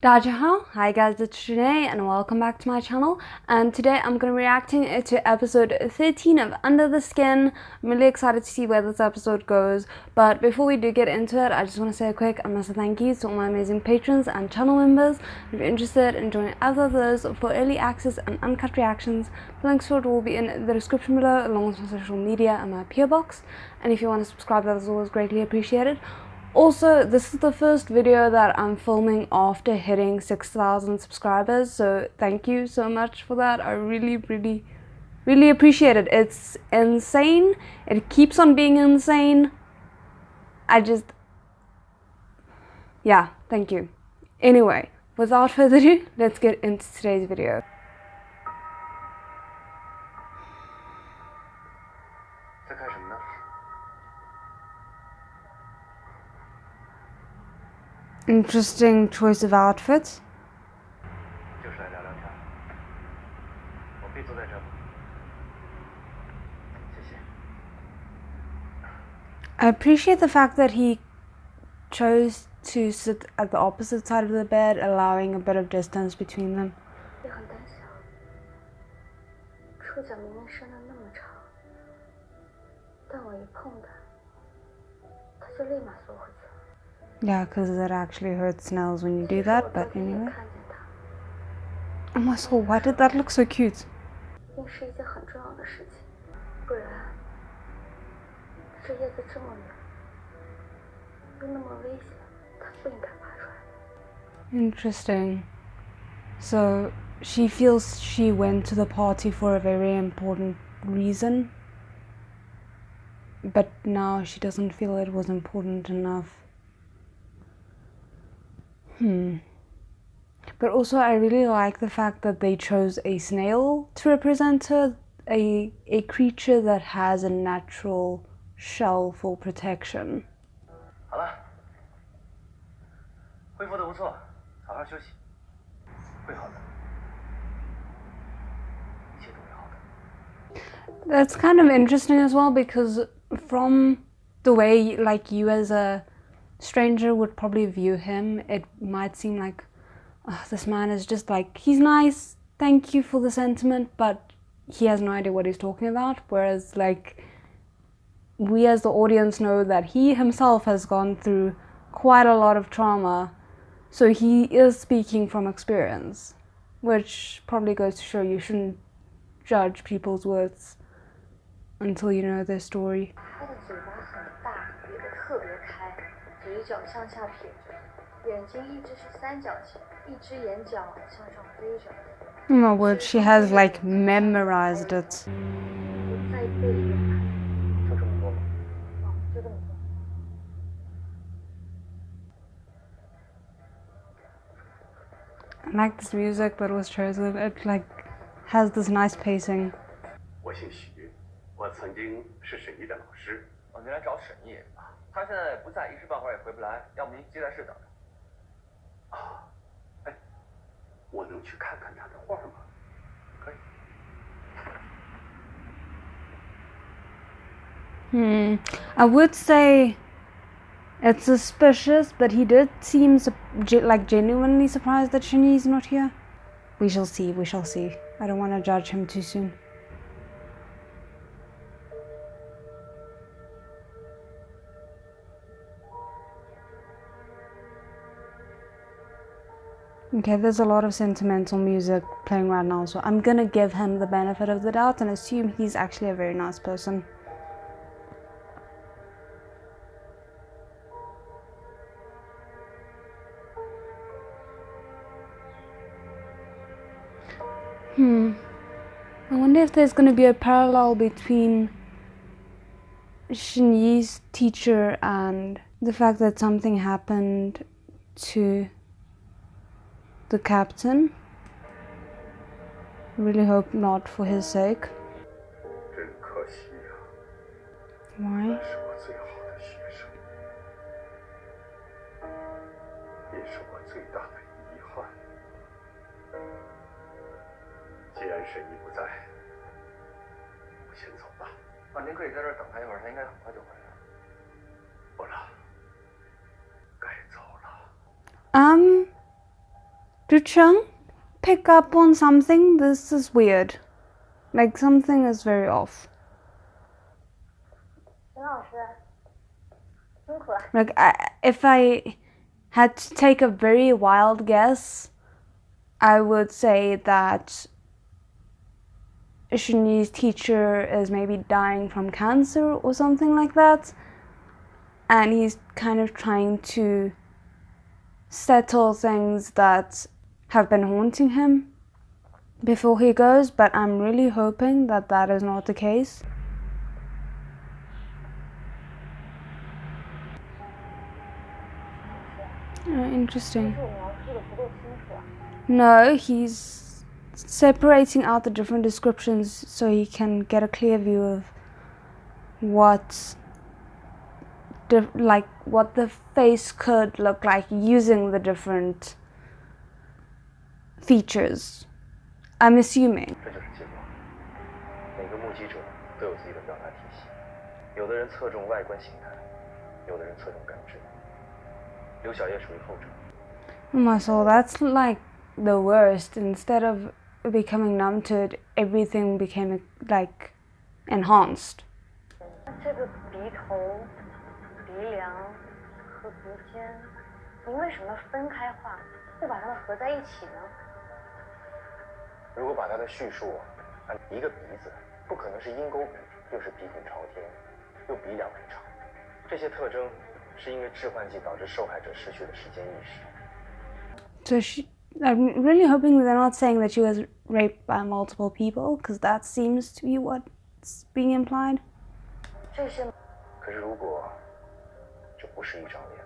Dajahao, hi guys, it's SHEN and welcome back to my channel, and today I'm going to be reacting to episode 13 of Under the Skin. I'm really excited to see where this episode goes, but before we do get into it, I just want to say a quick and massive thank you to all my amazing patrons and channel members. If you're interested in joining either of those for early access and uncut reactions, the links for it will be in the description below along with my social media and my PO box, and if you want to subscribe, that is always greatly appreciated. Also, this is the first video that I'm filming after hitting 6,000 subscribers, so thank you so much for that. I really appreciate it. It's insane. It keeps on being insane. Yeah, thank you. Anyway, without further ado, let's get into today's video. Interesting choice of outfits. I appreciate the fact that he chose to sit at the opposite side of the bed, allowing a bit of distance between them. Yeah, because it actually hurts nails when you do that, but anyway. Oh my soul, why did that look so cute? Interesting. So, she feels she went to the party for a very important reason, but now she doesn't feel it was important enough. But also I really like the fact that they chose a snail to represent her, a creature that has a natural shell for protection. That's kind of interesting as well, because from the way like you as a stranger would probably view him, it might seem like, oh, this man is just like, he's nice, thank you for the sentiment, but he has no idea what he's talking about. Whereas like we as the audience know that he himself has gone through quite a lot of trauma, so he is speaking from experience, which probably goes to show you shouldn't judge people's words until you know their story. Oh my word, she has like memorized it. I like this music that was chosen. It like has this nice pacing. 我姓许，我曾经是沈毅的老师。哦，你来找沈毅啊？他现在不在，一时半会儿也回不来，要不您接待室等着。啊，哎，我能去看看他的画吗？可以。I would say it's suspicious, but he did seem like genuinely surprised that Shinny's not here. We shall see, we shall see. I don't want to judge him too soon. Okay, there's a lot of sentimental music playing right now, so I'm gonna give him the benefit of the doubt and assume he's actually a very nice person. I wonder if there's gonna be a parallel between Shinyi's teacher and the fact that something happened to the captain. I really hope not for his sake. Why? Did Zheng pick up on something? This is weird. Like something is very off. Like if I had to take a very wild guess, I would say that Shini's teacher is maybe dying from cancer or something like that, and he's kind of trying to settle things that have been haunting him before he goes, but I'm really hoping that that is not the case. Interesting. No, he's separating out the different descriptions so he can get a clear view of what the face could look like using the different features. I'm assuming. 这就是结果。每个目击者都有自己的表达体系，有的人侧重外观形态，有的人侧重感知。刘小叶属于后者。Oh my soul, that's like the worst. Instead of becoming numb to it, everything became like enhanced. 这个鼻头、鼻梁和鼻尖，你为什么分开画，不把它们合在一起呢？如果把它的叙述按一个鼻子，不可能是鹰钩鼻，又是鼻孔朝天，又鼻梁很长。这些特征是因为致幻剂导致受害者失去了时间意识。So I'm really hoping they're not saying that she was raped by multiple people, because that seems to be what's being implied. 这些，可是如果这不是一张脸，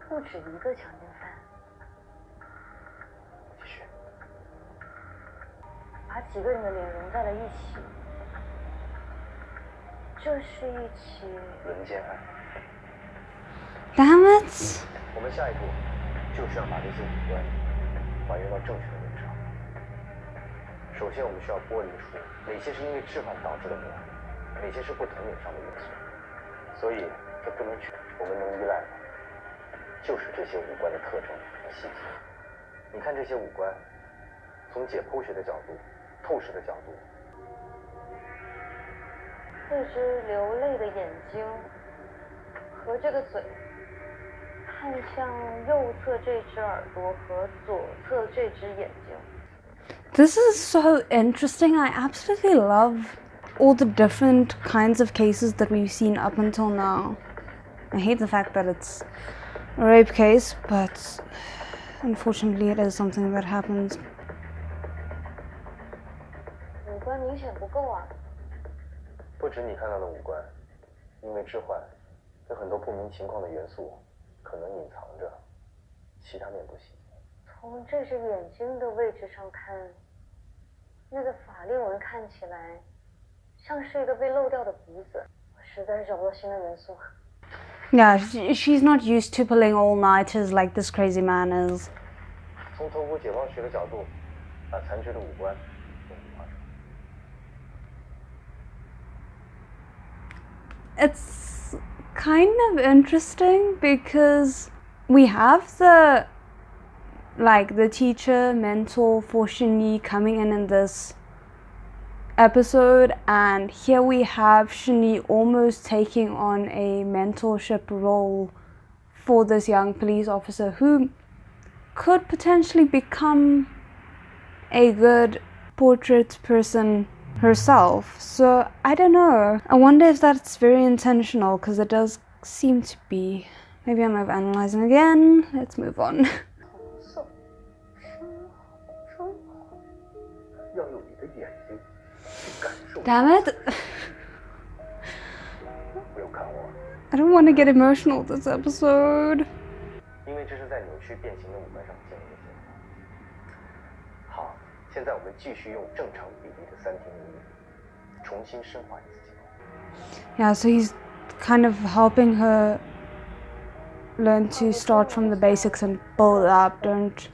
不止一个强奸犯。继续。把几个人的脸融在了一起，这是一起轮奸案。Damn it! 我们下一步就是要把这些五官还原到正确的位置上。首先，我们需要剥离出哪些是因为致幻导致的明暗，哪些是不同脸上的元素。所以，这不能取，我们能依赖的就是这些五官的特征和细节。你看这些五官，从解剖学的角度、透视的角度，这只流泪的眼睛和这个嘴。看向右侧这只耳朵和左侧这只眼睛。This is so interesting. I absolutely love all the different kinds of cases that we've seen up until now. I hate the fact that it's a rape case, but unfortunately it is something that happens. 五官明显不够啊。不止你看到的五官，因为致幻，有很多不明情况的元素。可能隐藏着其他面部细节。从这只眼睛的位置上看，那个法令纹看起来像是一个被漏掉的鼻子。我实在是找不到新的元素。Yeah, she's not used to pulling all-nighters like this crazy man is. 从头骨解剖学的角度，把残肢的五官都画出来。It's kind of interesting because we have the teacher mentor for Shini coming in this episode, and here we have Shini almost taking on a mentorship role for this young police officer who could potentially become a good portrait person herself. So I don't know. I wonder if that's very intentional, because it does seem to be. Maybe I'm overanalyzing again. Let's move on. Damn it. I don't want to get emotional this episode. 因为这是在扭曲变形的五官上建立的结果。好，现在我们继续用正常比例的3庭五律，重新深化一次结构。Yeah, so he's kind of helping her learn to start from the basics and build up. Don't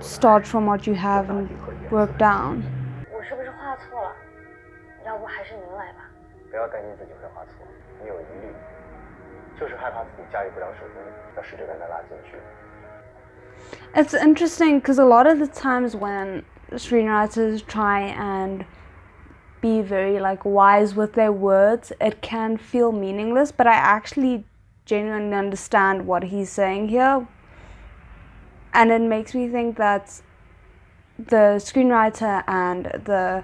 start from what you have and work down. 我是不是画错了？要不还是您来吧。不要担心自己会画错，你有疑虑，就是害怕自己驾驭不了手工，要试着把它拉进去。It's interesting because a lot of the times when screenwriters try and be very like wise with their words, it can feel meaningless, but I actually genuinely understand what he's saying here, and it makes me think that the screenwriter and the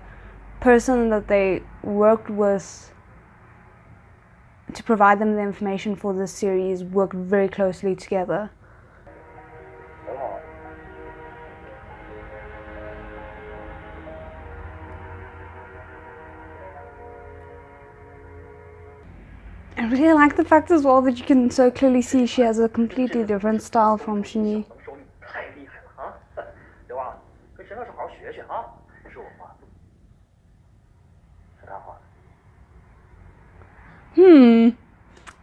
person that they worked with to provide them the information for this series worked very closely together. I really like the fact as well that you can so clearly see she has a completely different style from Shinji.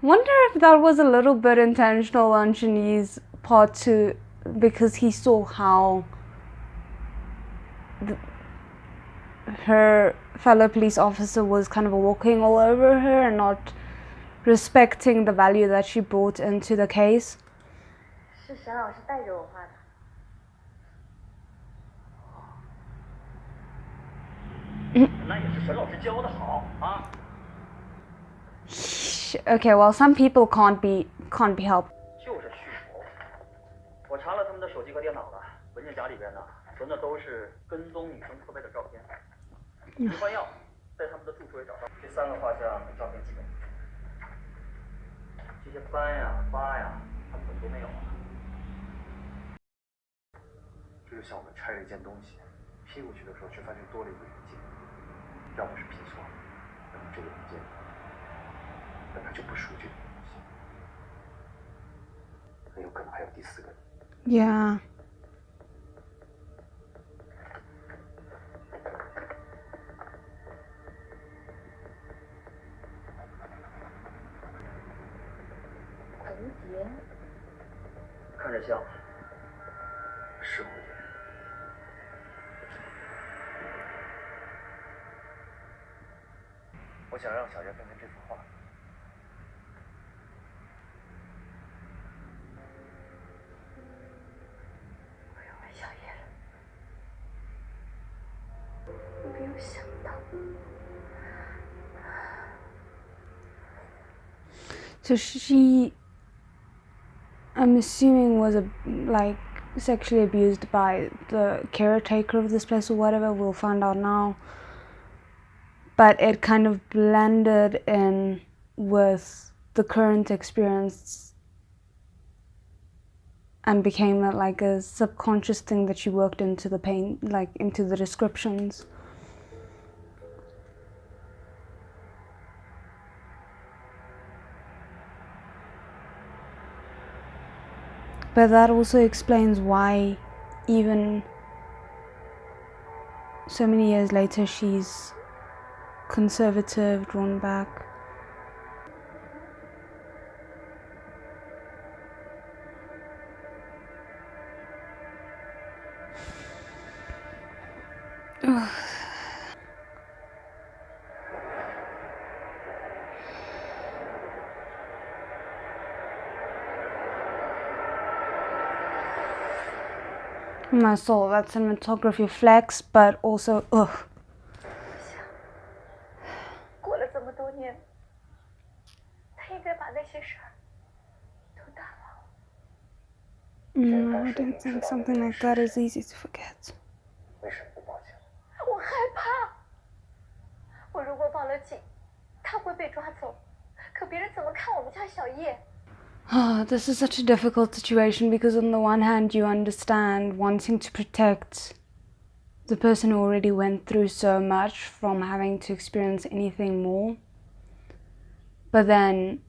Wonder if that was a little bit intentional on Shinji's part too, because he saw how her fellow police officer was kind of walking all over her and not respecting the value that she brought into the case. 是沈老师带着我画的。那也是沈老师教的好啊。Okay, well, some people can't be helped. 就是续活。我查了他们的手机和电脑了，文件夹里边呢，存的都是跟踪女生侧背的照片。迷幻药在他们的住处也找到，这3个画像照片基本一致。这些斑呀、疤呀，他们怎么都没有啊？这就像我们拆了一件东西，批过去的时候却发现多了一个零件，要么是批错了，要么这个零件本来就不属于这个东西，很有可能还有第4个。Yeah.蝴蝶。看着像，是蝴蝶。我想让小叶看看这幅画。我要问小叶了，我没有想到。So she, I'm assuming, was like sexually abused by the caretaker of this place or whatever. We'll find out now. But it kind of blended in with the current experience and became like a subconscious thing that she worked into the pain, like into the descriptions. But that also explains why even so many years later she's conservative, drawn back. My soul, that cinematography flex, but also ugh. 过了这么多年，他应该把那些事儿都淡忘。I don't think something like that is easy to forget. 为什么不报警？我害怕，我如果报了警，他会被抓走，可别人怎么看我们家小叶？ This is such a difficult situation because on the one hand you understand wanting to protect the person who already went through so much from having to experience anything more, but then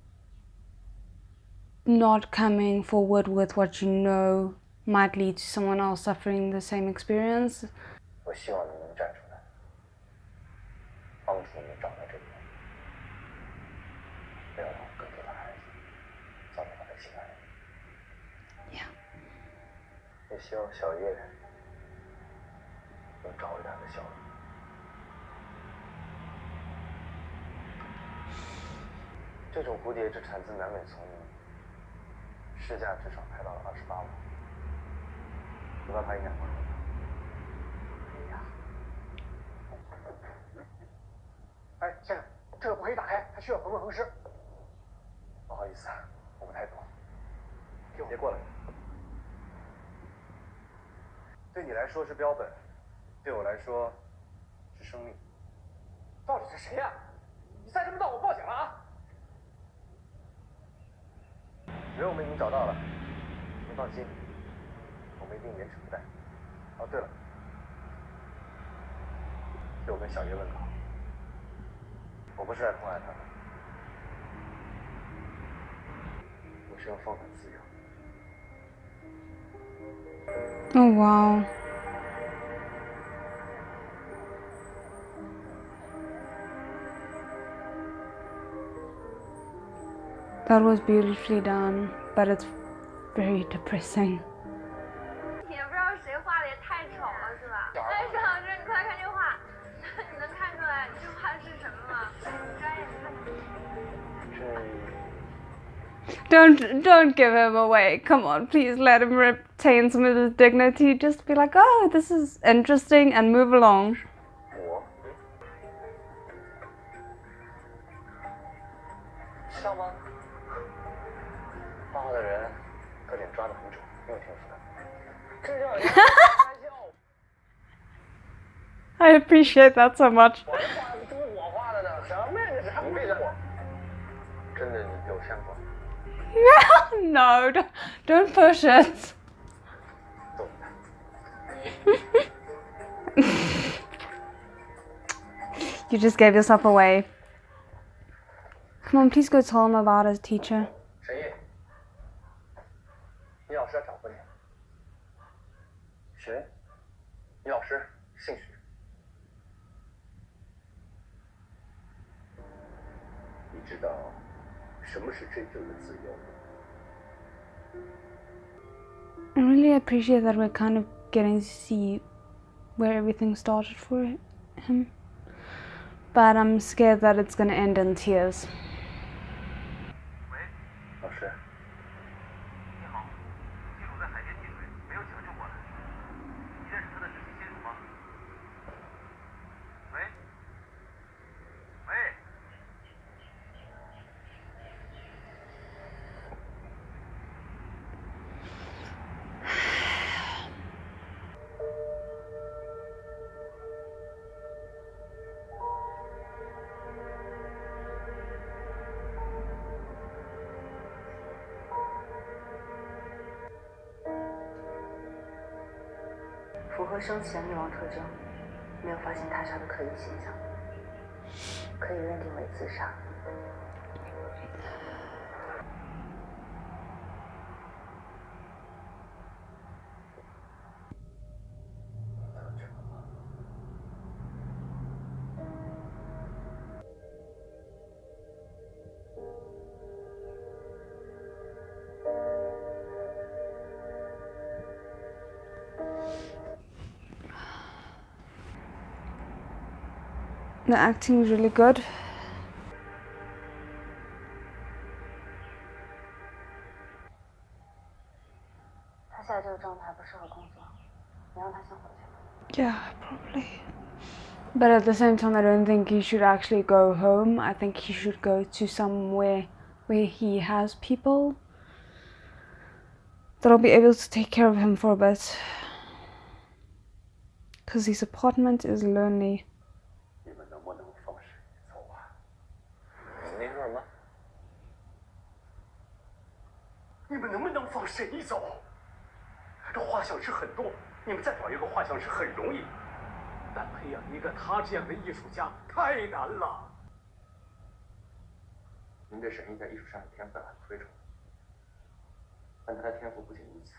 not coming forward with what you know might lead to someone else suffering the same experience. 我希望你能站出来，帮助你找到这个人，不要让更多的孩子遭到他的侵害。Yeah. 也希望小叶能找回他的笑容。这种蝴蝶只产自南美丛林，市价至少开到了28万，不到它1两万。哎，先生，这个不可以打开，它需要恒温恒湿。不好意思，我不太懂。别过来。对你来说是标本，对我来说是生命。到底是谁呀？你再这么闹，我报警了啊！人我们已经找到了，您放心，我们一定严惩不贷。哦，对了，给我跟小叶问好，我不是来痛爱他的，我是要放他自由。Oh wow. That was beautifully done, but it's very depressing. 也不知道谁画的也太丑了，是吧？哎，沈老师，你快看这画，你能看出来这画是什么吗？专业看。Don't give him away. Come on, please let him retain some of his dignity. Just be like, oh, this is interesting, and move along. 我像吗？画画的人特点抓得很准，挺有天赋的。这让人开玩笑。I appreciate that so much. 我这画的都是我画的呢，什么呀？这是你闭着我。真的你有相关。No, don't push it. You just gave yourself away. Come on, please go tell him about his teacher. 沈毅，你老师要找过你。谁？你老师，姓许。你知道什么是真正的自由吗？ I really appreciate that we're kind of getting to see where everything started for him. But I'm scared that it's gonna end in tears. 喂，老师。你好，机主在海边溺水，没有抢救过来。你认识他的直系亲属吗？喂，喂。符合生前溺亡特征，没有发现他杀的可疑现象，可以认定为自杀。The acting is really good. 他现在这个状态不适合工作，你让他先回去吧。Yeah, probably. But at the same time, I don't think he should actually go home. I think he should go to somewhere where he has people that'll be able to take care of him for a bit. Because his apartment is lonely. 你们能不能放沈毅走啊？你说什么？你们能不能放沈毅走？这画像师很多，你们再找一个画像师很容易，但培养一个他这样的艺术家太难了。您对沈毅在艺术上的天分很推崇，但他的天赋不仅如此，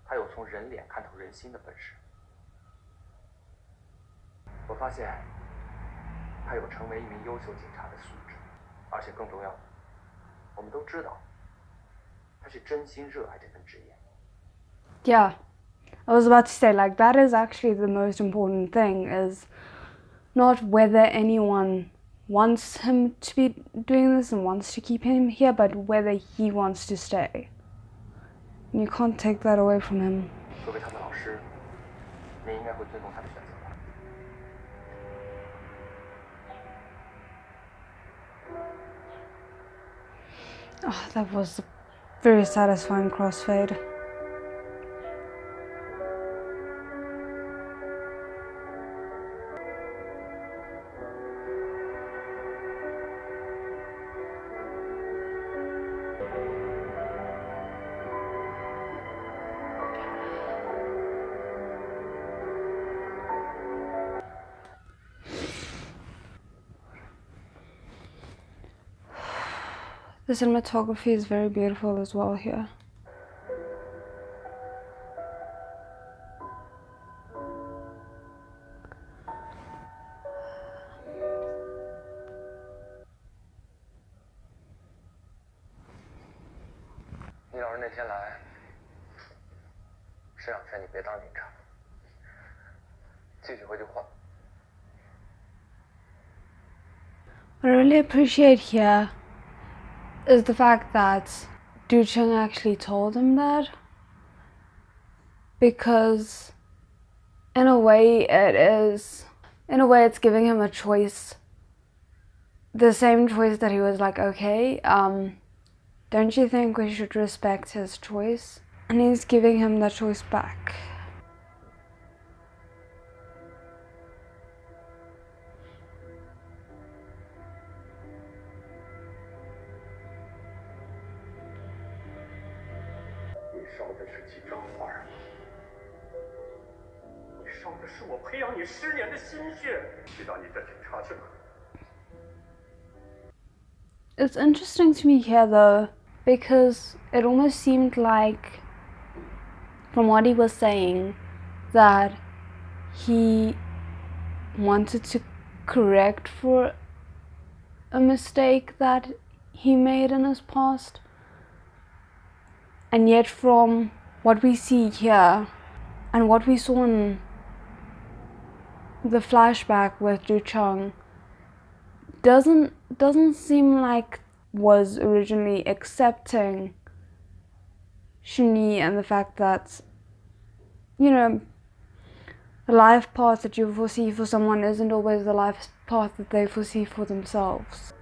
他有从人脸看透人心的本事。我发现他有成为一名优秀警察的素质，而且更重要的，我们都知道他是真心热爱这份职业。Yeah, I was about to say, like, that is actually the most important thing, is not whether anyone wants him to be doing this and wants to keep him here, but whether he wants to stay. And you can't take that away from him. 作为他的老师，你应该会尊重他的选择吧。 Oh, that was a very satisfying crossfade. The cinematography is very beautiful as well here. What I really appreciate here is the fact that Du-Cheng actually told him that, because in a way it's giving him a choice, the same choice that he was like, okay, don't you think we should respect his choice? And he's giving him that choice back. It's interesting to me here though, because it almost seemed like, from what he was saying, that he wanted to correct for a mistake that he made in his past. And yet from what we see here and what we saw in the flashback with Du-Cheng, doesn't seem like was originally accepting Shuni and the fact that, you know, the life path that you foresee for someone isn't always the life path that they foresee for themselves.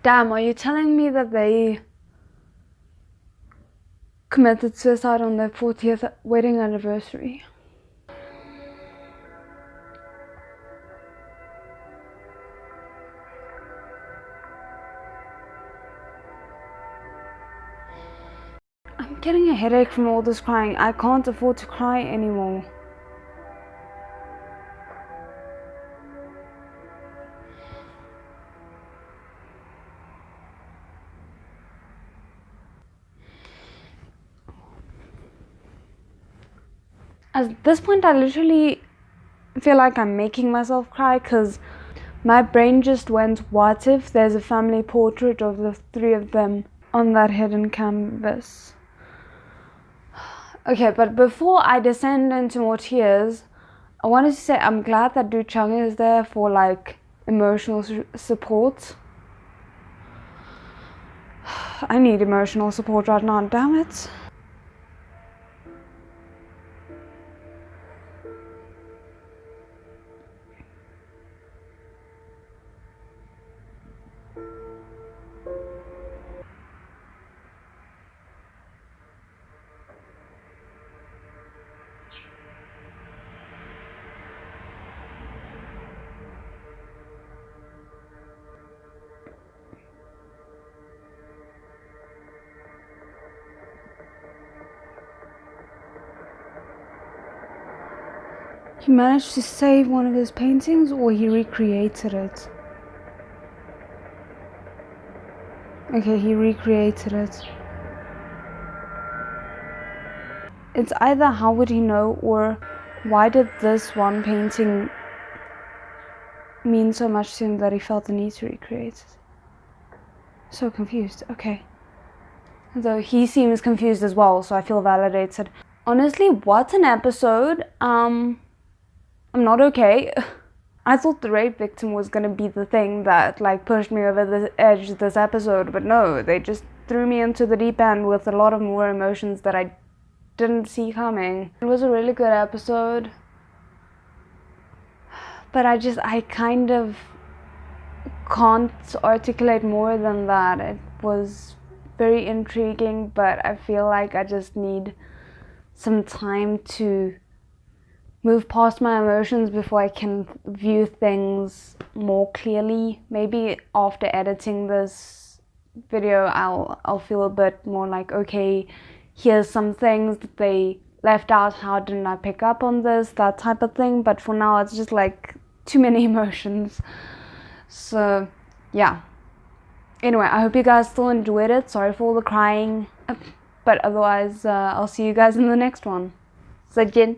Damn, are you telling me that they committed suicide on their 40th wedding anniversary? I'm getting a headache from all this crying. I can't afford to cry anymore. At this point, I literally feel like I'm making myself cry because my brain just went, what if there's a family portrait of the three of them on that hidden canvas? Okay, but before I descend into more tears, I wanted to say I'm glad that Du-Cheng is there for like emotional support. I need emotional support right now, damn it. He managed to save one of his paintings, or he recreated it? Okay, he recreated it. It's either how would he know, or why did this one painting mean so much to him that he felt the need to recreate it? So confused. Okay. though he seems confused as well, so I feel validated. Honestly, what an episode. I'm not okay. I thought the rape victim was gonna be the thing that like pushed me over the edge this episode, but no, they just threw me into the deep end with a lot of more emotions that I didn't see coming. It was a really good episode, but I kind of can't articulate more than that. It was very intriguing, but I feel like I just need some time to move past my emotions before I can view things more clearly. Maybe after editing this video I'll feel a bit more like, okay, here's some things that they left out, how didn't I pick up on this, that type of thing. But for now it's just like too many emotions. So yeah, anyway, I hope you guys still enjoyed it. Sorry for all the crying, but otherwise I'll see you guys in the next one. ZHENG.